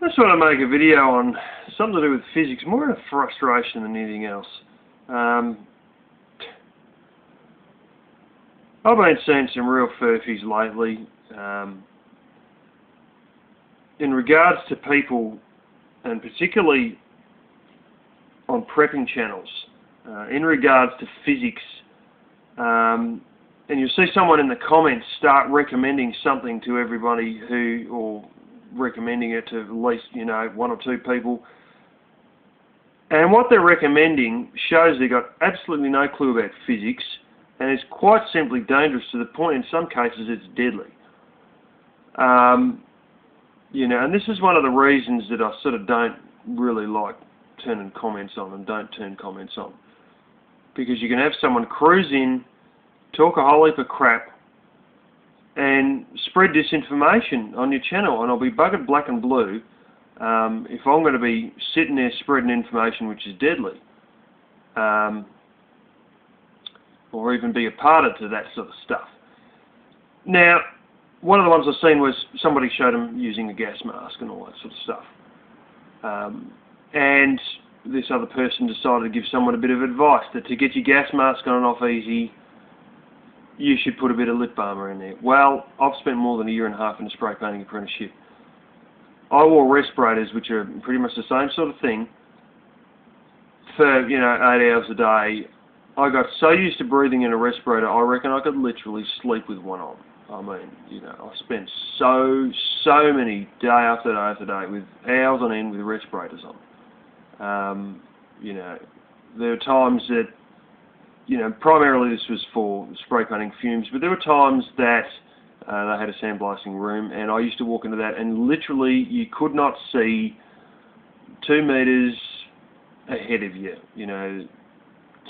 I just want to make a video on something to do with physics, more a frustration than anything else. I've been seeing some real furfies lately in regards to people, and particularly on prepping channels, in regards to physics, and you'll see someone in the comments start recommending something to everybody or recommending it to at least, one or two people, and what they're recommending shows they've got absolutely no clue about physics, and it's quite simply dangerous to the point in some cases it's deadly. And this is one of the reasons that I sort of don't really like turning comments on and don't turn comments on, because you can have someone cruise in, talk a whole heap of crap and spread disinformation on your channel, and I'll be buggered black and blue if I'm going to be sitting there spreading information which is deadly, or even be a part of that sort of stuff. Now, one of the ones I've seen was somebody showed them using a gas mask and all that sort of stuff, and this other person decided to give someone a bit of advice that to get your gas mask on and off easy, you should put a bit of lip balm in there. Well, I've spent more than a year and a half in a spray painting apprenticeship. I wore respirators, which are pretty much the same sort of thing, for 8 hours a day. I got so used to breathing in a respirator, I reckon I could literally sleep with one on. I mean, I spent so many day after day after day with hours on end with respirators on. There were times that, primarily this was for spray painting fumes, but there were times that they had a sandblasting room, and I used to walk into that, and literally you could not see 2 meters ahead of you.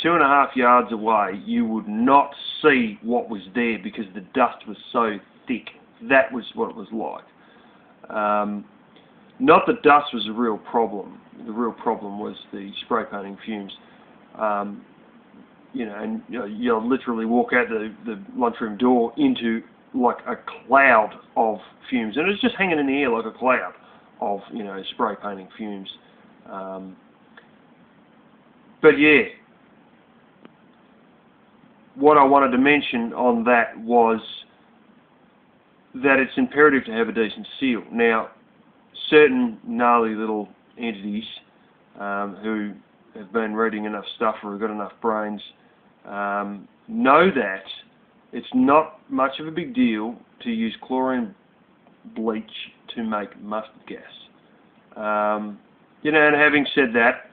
2.5 yards away, you would not see what was there because the dust was so thick. That was what it was like. Not that dust was a real problem. The real problem was the spray painting fumes. And you'll literally walk out the lunchroom door into like a cloud of fumes, and it's just hanging in the air like a cloud of spray painting fumes. But yeah, what I wanted to mention on that was that it's imperative to have a decent seal. Now, certain gnarly little entities who have been reading enough stuff or have got enough brains know that it's not much of a big deal to use chlorine bleach to make mustard gas. And having said that,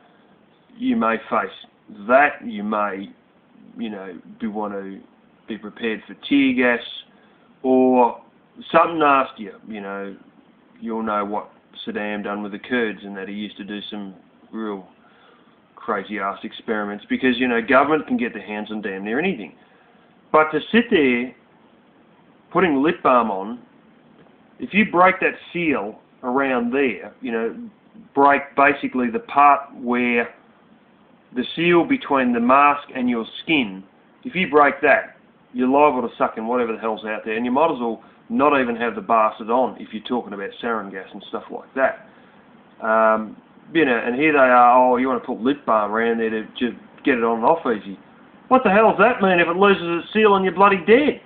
you may face that, you may want to be prepared for tear gas or something nastier. You'll know what Saddam done with the Kurds, and that he used to do some real crazy ass experiments because government can get their hands on damn near anything. But to sit there putting lip balm on, if you break that seal around there, break basically the part where the seal between the mask and your skin, if you break that, you're liable to suck in whatever the hell's out there, and you might as well not even have the bastard on if you're talking about sarin gas and stuff like that. And here they are, you want to put lip balm around there to just get it on and off easy. What the hell does that mean if it loses its seal and you're bloody dead?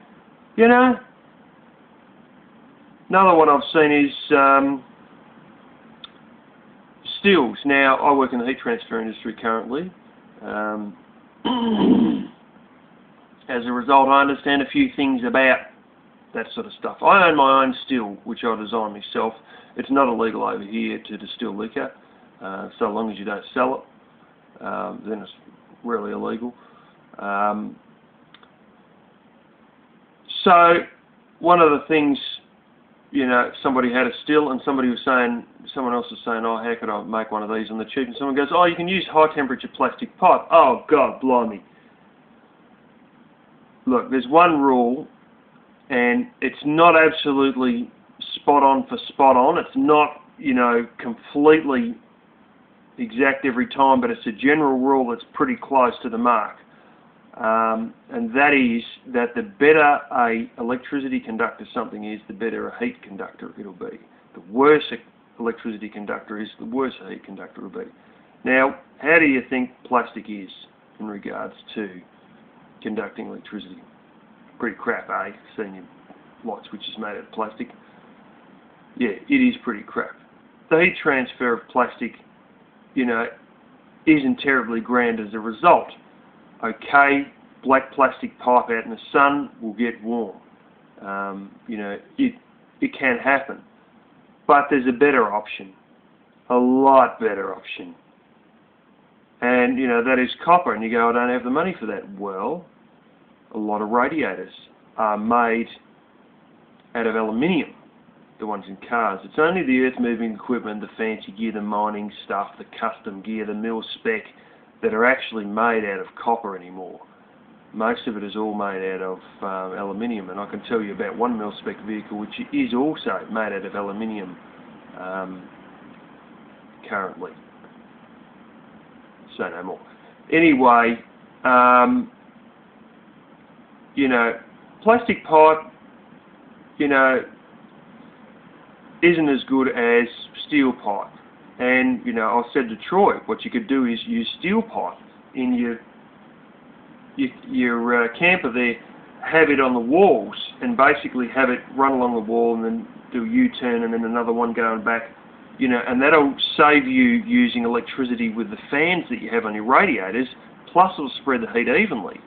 Another one I've seen is stills. Now, I work in the heat transfer industry currently. As a result, I understand a few things about that sort of stuff. I own my own still, which I design myself. It's not illegal over here to distill liquor, so long as you don't sell it, then it's really illegal. So one of the things, somebody had a still, and someone else was saying, oh, how could I make one of these on the cheap? And someone goes, oh, you can use high temperature plastic pipe. Oh, God, blimey. Look, there's one rule, and it's not absolutely spot on for spot on. It's not, completely exact every time, but it's a general rule that's pretty close to the mark. And that is that the better a electricity conductor something is, the better a heat conductor it'll be. The worse a electricity conductor is, the worse a heat conductor will be. Now, how do you think plastic is in regards to conducting electricity? Pretty crap, eh? Seeing your light switches made out of plastic. Yeah, it is pretty crap. The heat transfer of plastic, you know, isn't terribly grand as a result. Okay, black plastic pipe out in the sun will get warm. You know, it can happen. But there's a better option. A lot better option. And, you know, that is copper. And you go, I don't have the money for that. Well, a lot of radiators are made out of aluminium, the ones in cars. It's only the earth-moving equipment, the fancy gear, the mining stuff, the custom gear, the mil-spec, that are actually made out of copper anymore. Most of it is all made out of aluminium, and I can tell you about one mil-spec vehicle which is also made out of aluminium currently. So no more. Anyway, you know, plastic pipe, you know, isn't as good as steel pipe. And, you know, I said to Troy, what you could do is use steel pipe in your camper there, have it on the walls, and basically have it run along the wall and then do a U-turn and then another one going back, you know, and that'll save you using electricity with the fans that you have on your radiators, plus it'll spread the heat evenly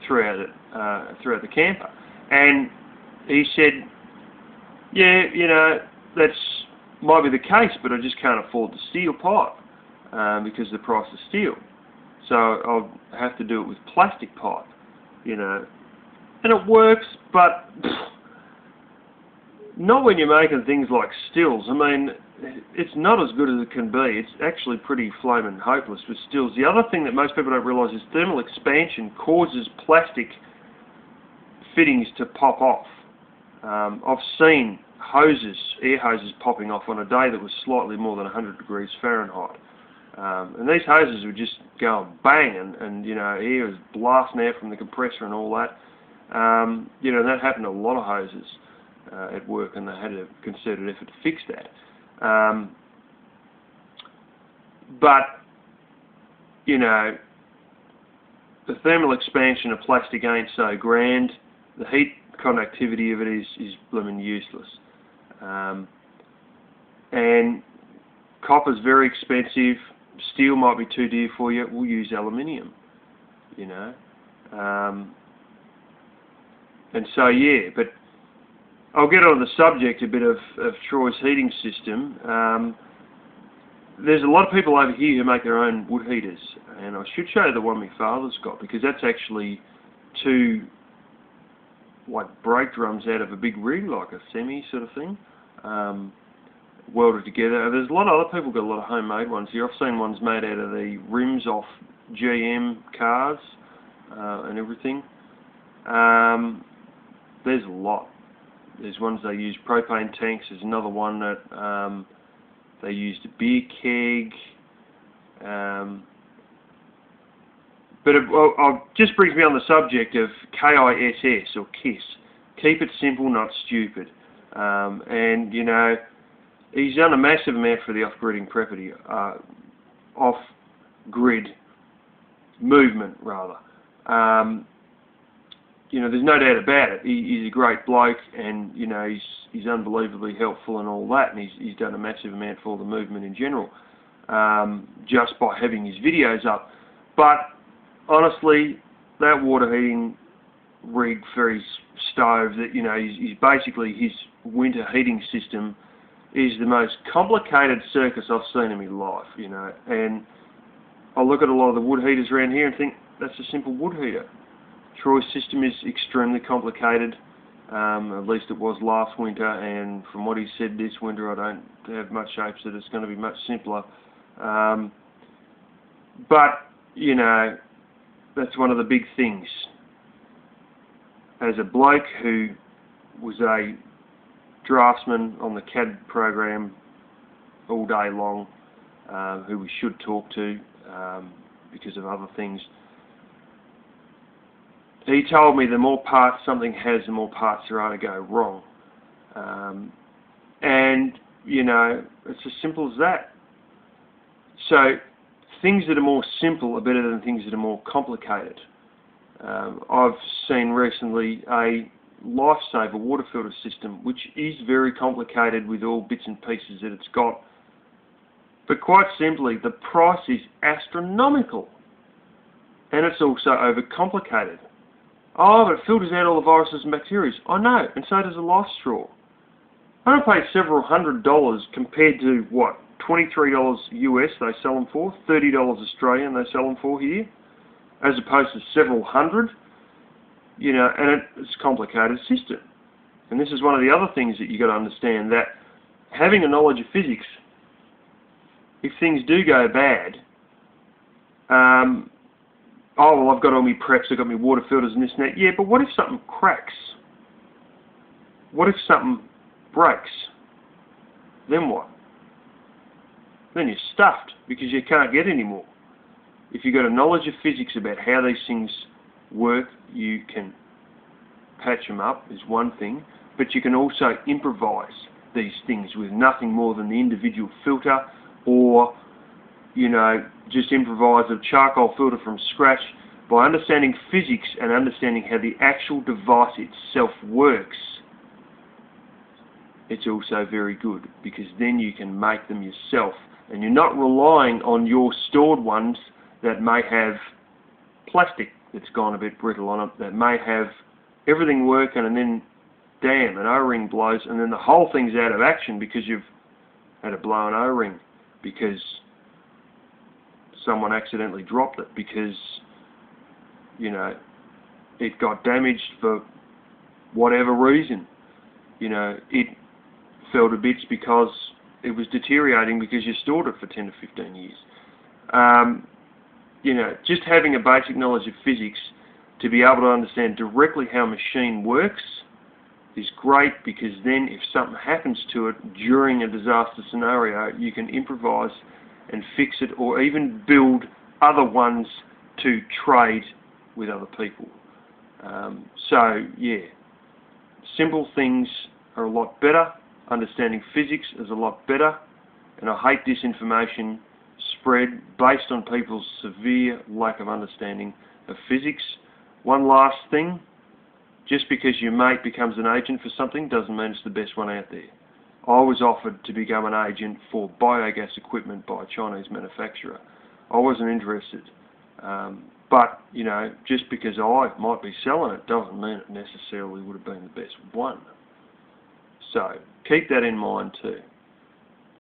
throughout the camper. And he said, yeah, you know, that's might be the case, but I just can't afford the steel pipe because of the price of steel. So I'll have to do it with plastic pipe, you know. And it works, but not when you're making things like stills. I mean, it's not as good as it can be. It's actually pretty flaming hopeless with stills. The other thing that most people don't realise is thermal expansion causes plastic fittings to pop off. I've seen hoses, air hoses popping off on a day that was slightly more than 100 degrees Fahrenheit. And these hoses would just go bang, and you know, air was blasting out from the compressor and all that. You know, that happened to a lot of hoses at work, and they had a concerted effort to fix that. But, you know, the thermal expansion of plastic ain't so grand. The heat conductivity of it is blooming useless. And copper's very expensive. Steel might be too dear for you. We'll use aluminium, you know. And so, yeah, but I'll get on the subject a bit of Troy's heating system. There's a lot of people over here who make their own wood heaters, and I should show you the one my father's got, because that's actually two like brake drums out of a big rig, like a semi sort of thing, welded together. There's a lot of other people got a lot of homemade ones here. I've seen ones made out of the rims off GM cars and everything. There's a lot. There's ones they use propane tanks. There's another one that they used a beer keg. But it just brings me on the subject of KISS, or KISS. Keep it simple, not stupid. And, you know, he's done a massive amount for the off-grid property, off-grid movement, rather. You know, there's no doubt about it. He's a great bloke, and you know, he's unbelievably helpful and all that, and he's done a massive amount for the movement in general, just by having his videos up. But honestly, that water heating rig for his stove, that, you know, he's basically, his winter heating system is the most complicated circus I've seen in my life, you know. And I look at a lot of the wood heaters around here and think, that's a simple wood heater. Troy's system is extremely complicated, at least it was last winter, and from what he said this winter, I don't have much hopes that it's going to be much simpler. But, you know, that's one of the big things. As a bloke who was a draftsman on the CAD program all day long, who we should talk to because of other things, he told me the more parts something has, the more parts there are to go wrong. And, you know, It's as simple as that. So things that are more simple are better than things that are more complicated. I've seen recently a LifeStraw water filter system, which is very complicated with all bits and pieces that it's got. But quite simply, the price is astronomical. And it's also overcomplicated. Oh, but it filters out all the viruses and bacteria. I know, and so does a LifeStraw. I don't pay several $100s compared to, what, $23 US they sell them for, $30 Australian they sell them for here, as opposed to several hundred, you know, and it's a complicated system. And this is one of the other things that you've got to understand, that having a knowledge of physics, if things do go bad, oh, well, I've got all my preps, I've got my water filters and this and that. Yeah, but what if something cracks? What if something breaks? Then what? Then you're stuffed because you can't get any more. If you've got a knowledge of physics about how these things work, you can patch them up, is one thing, but you can also improvise these things with nothing more than the individual filter, or, you know, just improvise a charcoal filter from scratch. By understanding physics and understanding how the actual device itself works, it's also very good, because then you can make them yourself, and you're not relying on your stored ones that may have plastic that's gone a bit brittle on it, that may have everything working, and then, damn, an O-ring blows, and then the whole thing's out of action because you've had a blown O-ring, because someone accidentally dropped it, because, you know, it got damaged for whatever reason. You know, it fell to bits because it was deteriorating because you stored it for 10 to 15 years. You know, just having a basic knowledge of physics to be able to understand directly how a machine works is great, because then if something happens to it during a disaster scenario, you can improvise and fix it, or even build other ones to trade with other people. So, yeah, simple things are a lot better. Understanding physics is a lot better. And I hate disinformation spread based on people's severe lack of understanding of physics. One last thing, just because your mate becomes an agent for something doesn't mean it's the best one out there. I was offered to become an agent for biogas equipment by a Chinese manufacturer. I wasn't interested. But, you know, just because I might be selling it doesn't mean it necessarily would have been the best one. So, keep that in mind too.